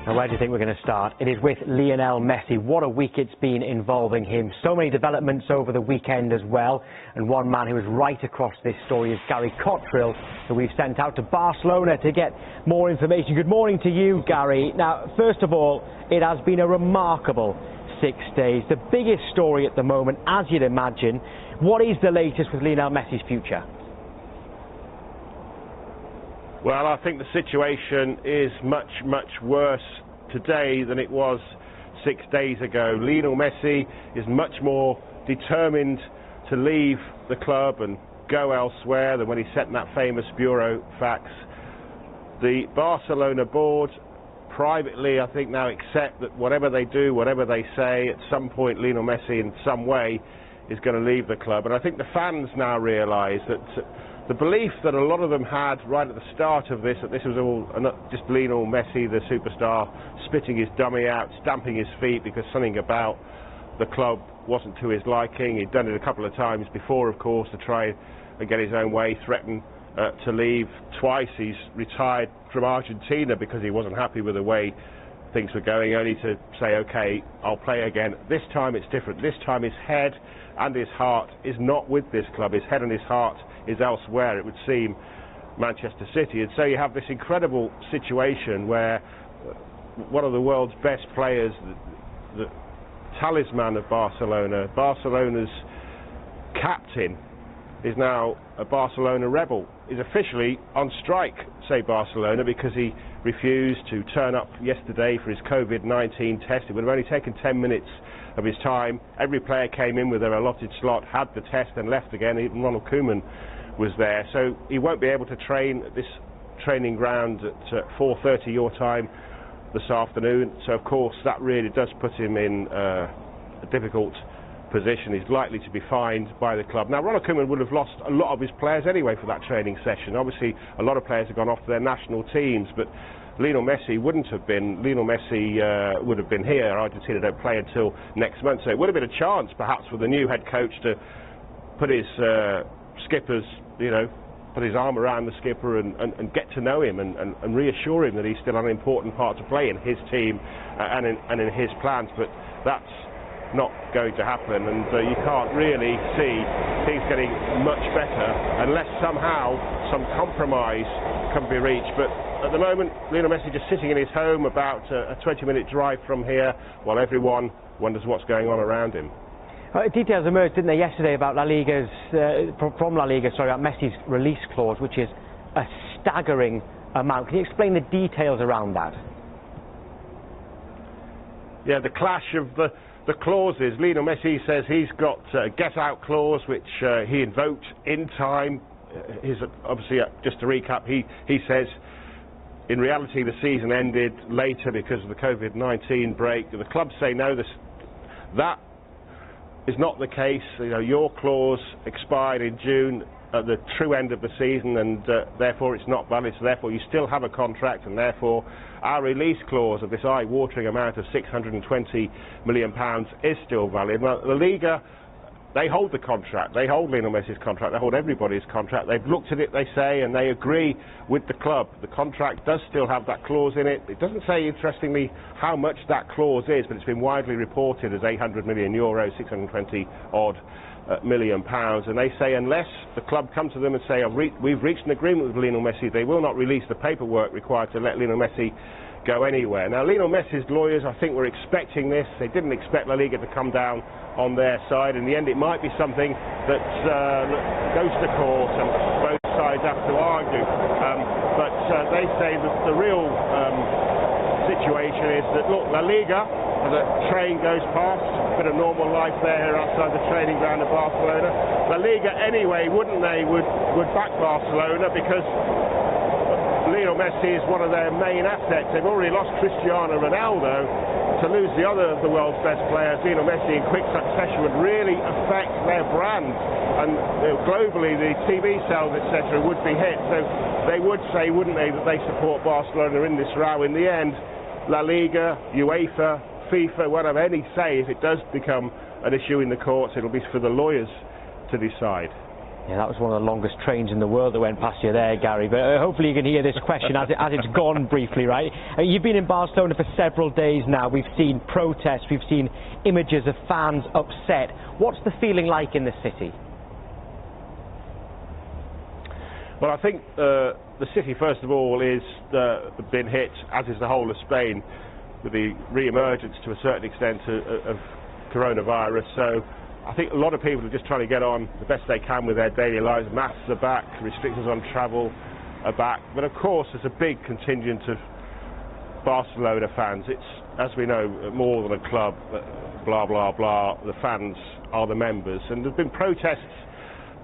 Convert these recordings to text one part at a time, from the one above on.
Now, where do you think we're going to start? It is with Lionel Messi. What a week it's been involving him. So many developments over the weekend as well. And one man who is right across this story is Gary Cottrill, who we've sent out to Barcelona to get more information. Good morning to you, Gary. Now, first of all, it has been a remarkable 6 days. The biggest story at the moment, as you'd imagine. What is the latest with Lionel Messi's future? Well, I think the situation is much, much worse today than it was 6 days ago. Lionel Messi is much more determined to leave the club and go elsewhere than when he sent that famous bureau fax. The Barcelona board privately, I think, now accept that whatever they do, whatever they say, at some point Lionel Messi in some way is going to leave the club. And I think the fans now realise that the belief that a lot of them had right at the start of this, that this was all just Lionel Messi, the superstar, spitting his dummy out, stamping his feet because something about the club wasn't to his liking. He'd done it a couple of times before, of course, to try and get his own way, threatened to leave. Twice he's retired from Argentina because he wasn't happy with the way things were going, only to say, OK, I'll play again. This time it's different. This time his head and his heart is not with this club. His head and his heart is elsewhere, it would seem, Manchester City. And so you have this incredible situation where one of the world's best players, the talisman of Barcelona, Barcelona's captain, is now a Barcelona rebel. Is officially on strike, say Barcelona, because he refused to turn up yesterday for his COVID-19 test. It would have only taken 10 minutes of his time. Every player came in with their allotted slot, had the test and left again. Even Ronald Koeman was there. So he won't be able to train at this training ground at 4:30 your time this afternoon. So of course that really does put him in a difficult position. He's likely to be fined by the club. Now, Ronald Koeman would have lost a lot of his players anyway for that training session. Obviously, a lot of players have gone off to their national teams, but Lionel Messi wouldn't have been. Lionel Messi would have been here. Argentina don't play until next month, so it would have been a chance, perhaps, for the new head coach to put his skipper's, put his arm around the skipper and get to know him and reassure him that he's still an important part to play in his team and in his plans. But that's not going to happen, and you can't really see things getting much better unless somehow some compromise can be reached. But at the moment, Lionel Messi just sitting in his home about a 20-minute drive from here, while everyone wonders what's going on around him. Details emerged, didn't they, yesterday about from La Liga, about Messi's release clause, which is a staggering amount. Can you explain the details around that? Yeah, the clash of the clauses. Lionel Messi says he's got a get-out clause, which he invoked in time. Obviously, just to recap, he says in reality the season ended later because of the COVID-19 break. The clubs say no, that is not the case. Your clause expired in June at the true end of the season, and therefore it's not valid. So therefore you still have a contract, and therefore our release clause of this eye-watering amount of £620 million is still valid. Well, La Liga, they hold the contract. They hold Lionel Messi's contract. They hold everybody's contract. They've looked at it, they say, and they agree with the club. The contract does still have that clause in it. It doesn't say, interestingly, how much that clause is, but it's been widely reported as €800 million, 620 odd million pounds. And they say unless the club come to them and say, we've reached an agreement with Lionel Messi, they will not release the paperwork required to let Lionel Messi go anywhere. Now, Lionel Messi's lawyers, I think, were expecting this. They didn't expect La Liga to come down on their side. In the end, it might be something that goes to court and both sides have to argue. But they say that the real situation is that, look, La Liga, as a train goes past, a bit of normal life there outside the training ground of Barcelona. La Liga, anyway, would back Barcelona because Lionel Messi is one of their main assets. They've already lost Cristiano Ronaldo. To lose the other of the world's best players, Lionel Messi, in quick succession would really affect their brand. And globally, the TV sales, etc., would be hit. So they would say, wouldn't they, that they support Barcelona in this row. In the end, La Liga, UEFA, FIFA won't have any say if it does become an issue in the courts. It'll be for the lawyers to decide. Yeah, that was one of the longest trains in the world that went past you there, Gary. But hopefully you can hear this question as it's gone briefly, right? You've been in Barcelona for several days now. We've seen protests, we've seen images of fans upset. What's the feeling like in the city? Well, I think the city, first of all, is been hit, as is the whole of Spain, with the re-emergence to a certain extent of coronavirus. So I think a lot of people are just trying to get on the best they can with their daily lives. Masks are back, restrictions on travel are back. But of course, there's a big contingent of Barcelona fans. It's, as we know, more than a club, blah, blah, blah. The fans are the members. And there have been protests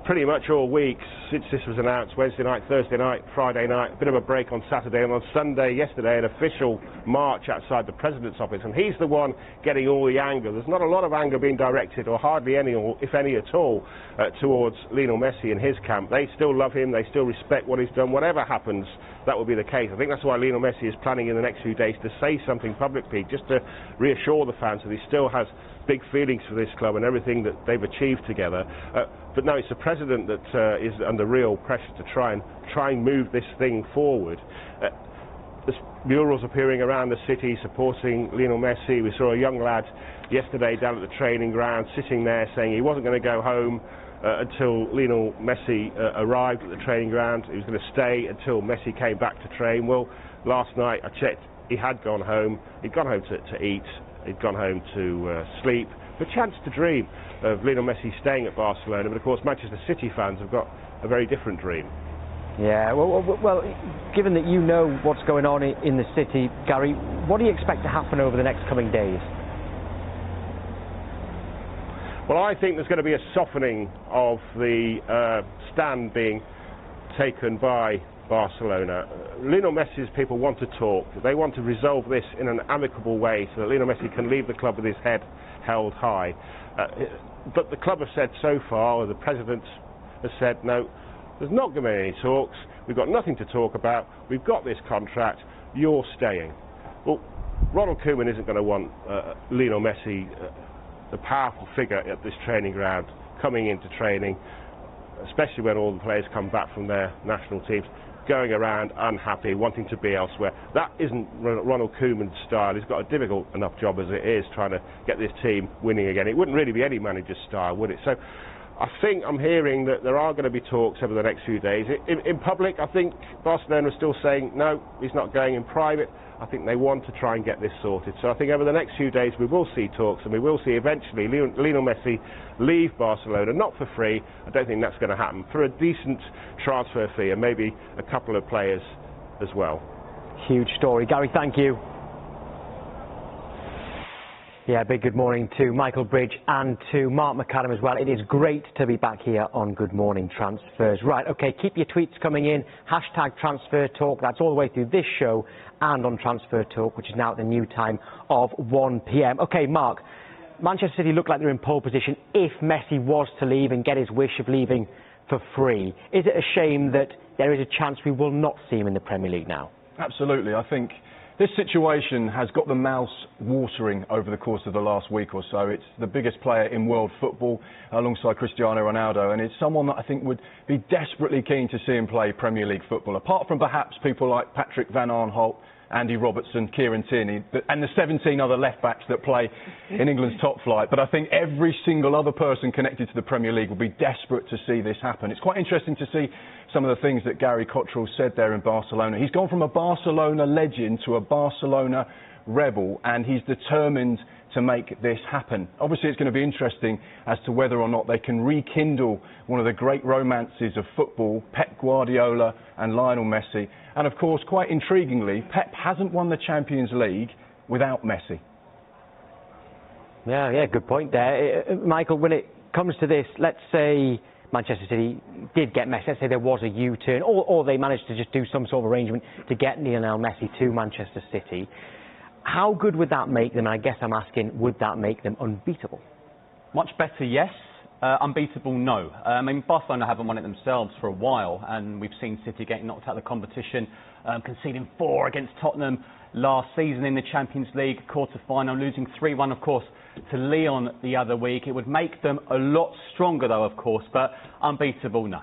pretty much all week since this was announced. Wednesday night, Thursday night, Friday night, a bit of a break on Saturday, and on Sunday yesterday an official march outside the President's office, and he's the one getting all the anger. There's not a lot of anger being directed, or hardly any, or if any at all, towards Lionel Messi and his camp. They still love him, they still respect what he's done. Whatever happens, that will be the case. I think that's why Lionel Messi is planning in the next few days to say something publicly, just to reassure the fans that he still has big feelings for this club and everything that they've achieved together. But no, it's the president that is under real pressure to try and move this thing forward. There's murals appearing around the city supporting Lionel Messi. We saw a young lad yesterday down at the training ground sitting there saying he wasn't going to go home until Lionel Messi arrived at the training ground. He was going to stay until Messi came back to train. Well, last night I checked, he had gone home. He'd gone home to eat. He'd gone home to sleep, the chance to dream of Lionel Messi staying at Barcelona. But of course, Manchester City fans have got a very different dream. Yeah, well, given that you know what's going on in the city, Gary, what do you expect to happen over the next coming days? Well, I think there's going to be a softening of the stand being taken by Barcelona. Lionel Messi's people want to talk. They want to resolve this in an amicable way so that Lionel Messi can leave the club with his head held high. But the club have said so far, or the president has said, no, there's not going to be any talks. We've got nothing to talk about. We've got this contract. You're staying. Well, Ronald Koeman isn't going to want Lionel Messi, the powerful figure at this training ground, coming into training, especially when all the players come back from their national teams, going around unhappy, wanting to be elsewhere. That isn't Ronald Koeman's style. He's got a difficult enough job as it is, trying to get this team winning again. It wouldn't really be any manager's style, would it? So I think I'm hearing that there are going to be talks over the next few days. In public, I think Barcelona are still saying, no, he's not going. In private, I think they want to try and get this sorted. So I think over the next few days we will see talks, and we will see eventually Lionel Messi leave Barcelona, not for free. I don't think that's going to happen. For a decent transfer fee, and maybe a couple of players as well. Huge story. Gary, thank you. Yeah, big good morning to Michael Bridge and to Mark McAdam as well. It is great to be back here on Good Morning Transfers. Right, OK, keep your tweets coming in. Hashtag Transfer Talk. That's all the way through this show and on Transfer Talk, which is now at the new time of 1 p.m. OK, Mark, Manchester City look like they're in pole position if Messi was to leave and get his wish of leaving for free. Is it a shame that there is a chance we will not see him in the Premier League now? Absolutely. I think this situation has got the mouths watering over the course of the last week or so. It's the biggest player in world football alongside Cristiano Ronaldo, and it's someone that I think would be desperately keen to see him play Premier League football, apart from perhaps people like Patrick Van Aanholt, Andy Robertson, Kieran Tierney, and the 17 other left-backs that play in England's top flight. But I think every single other person connected to the Premier League will be desperate to see this happen. It's quite interesting to see some of the things that Gary Cottrell said there in Barcelona. He's gone from a Barcelona legend to a Barcelona rebel, and he's determined to make this happen. Obviously, it's going to be interesting as to whether or not they can rekindle one of the great romances of football, Pep Guardiola and Lionel Messi. And of course, quite intriguingly, Pep hasn't won the Champions League without Messi. Yeah, good point there. Michael, when it comes to this, let's say Manchester City did get Messi, let's say there was a U-turn, or they managed to just do some sort of arrangement to get Lionel Messi to Manchester City. How good would that make them? And I guess I'm asking, would that make them unbeatable? Much better, yes. Unbeatable, no. I mean, Barcelona haven't won it themselves for a while, and we've seen City getting knocked out of the competition conceding 4 against Tottenham last season in the Champions League quarter-final, losing 3-1, of course, to Lyon the other week. It would make them a lot stronger, though, of course, but unbeatable, no.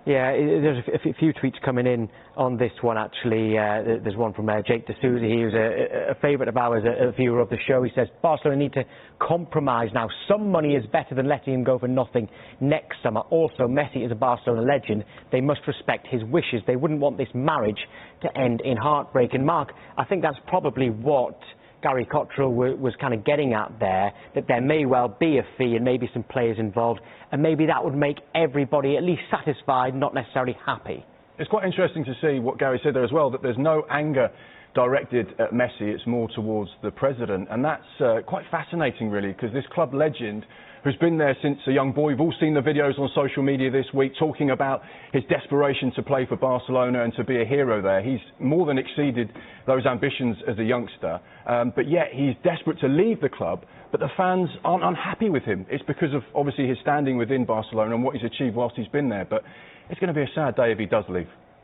Yeah, there's a few tweets coming in on this one, actually. There's one from Jake D'Souza. He was a favourite of ours, a viewer of the show. He says, Barcelona need to compromise now. Some money is better than letting him go for nothing next summer. Also, Messi is a Barcelona legend. They must respect his wishes. They wouldn't want this marriage to end in heartbreak. And Mark, I think that's probably what Gary Cottrell was kind of getting at there, that there may well be a fee and maybe some players involved, and maybe that would make everybody at least satisfied, not necessarily happy. It's quite interesting to see what Gary said there as well, that there's no anger directed at Messi, it's more towards the president, and that's quite fascinating really, because this club legend who's been there since a young boy, we've all seen the videos on social media this week talking about his desperation to play for Barcelona and to be a hero there. He's more than exceeded those ambitions as a youngster, but yet he's desperate to leave the club, but the fans aren't unhappy with him. It's because of obviously his standing within Barcelona and what he's achieved whilst he's been there, but it's going to be a sad day if he does leave.